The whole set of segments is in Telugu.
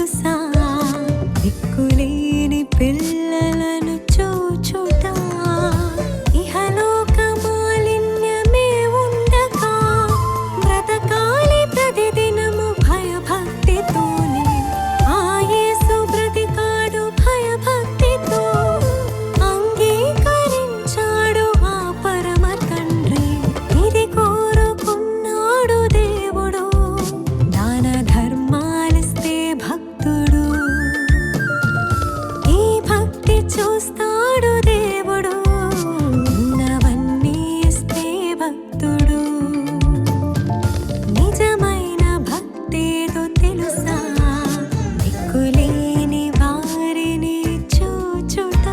తెలుసా దిక్కులేని పిల్లలను చూచుట ఇహలోక మాలిన్యమే ఉండగా బ్రతకాలి ప్రతిదినము భయభక్తితోనే ఆ యేసు బ్రతికాడు భయభక్తితో అంగీకరించాడు ఆ పరమ తండ్రి ఇది కోరుకున్నాడు దేవుడు దాన ధర్మాలిస్తే భక్తుడు ఈ భక్తి చూస్తాడు దేవుడు ఉన్నవన్నీ ఇస్తే భక్తుడు నిజమైన భక్తేదో తెలుసా దిక్కులేని వారిని చూచుట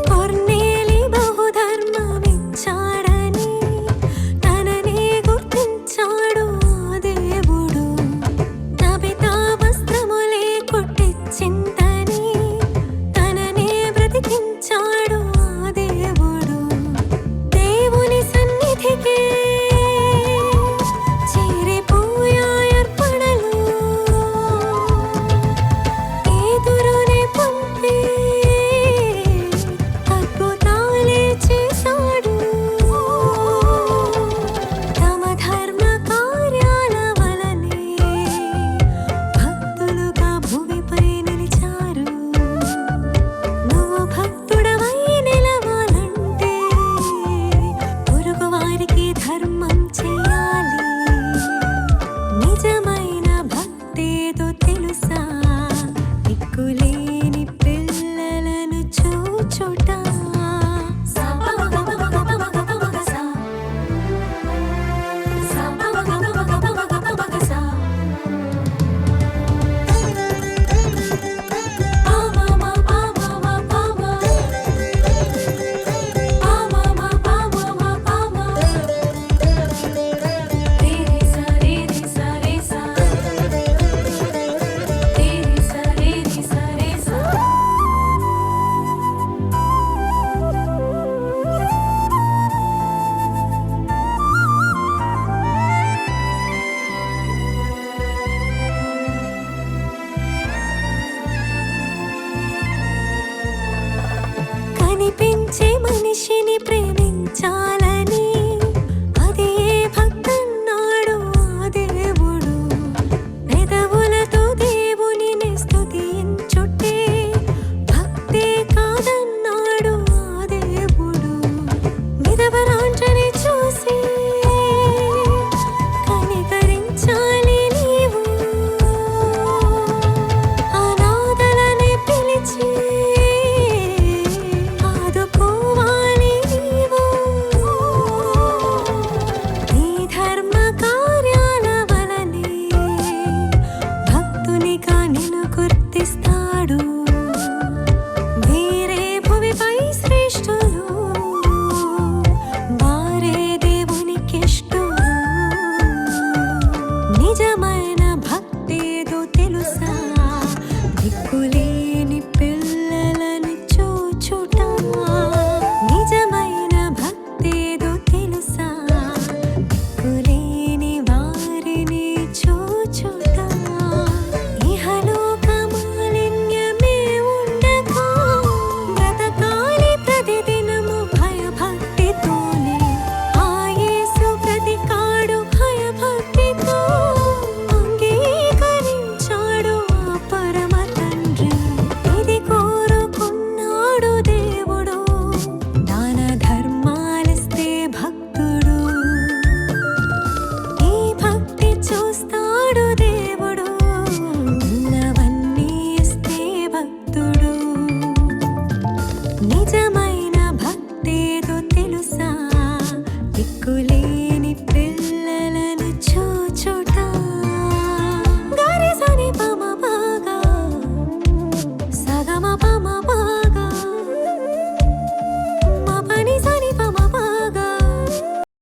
కొర్నేలి బహుధర్మమిచ్చాడని తననే గుర్తించాడు ఆ దేవుడు తబితా వస్త్రములే కుట్టించిందని తననే బ్రతికించాడు ఆ దేవుడు దేవుని సన్నిధికి చేరిపోయాయి అర్పణలు పేతురుని పంపి అద్భుతాలే చేశాడు తమ ధర్మ కార్యాల వలనే భక్తులుగా భూమిపై నిలిచారు నువ్వు భక్తుడవై నిలవాలంటే పొరుగు వారికి ధర్మం చేయాలి నిజమైన భక్తేదో తెలుసా దిక్కులేని పిల్లలను చూచుట కనిపించే మనిషిని ప్రేమించాలని అదే భక్తన్నాడు ఆ దేవుడు పెదవులతో దేవునిని స్తుతించుటే భక్తే కాదన్నాడు ఆ దేవుడు విధవరాండ్రని చూసి కనికరించాలి నీవు అనాథలని పిలిచి ఆదుకోవాలి నీవు నిజమా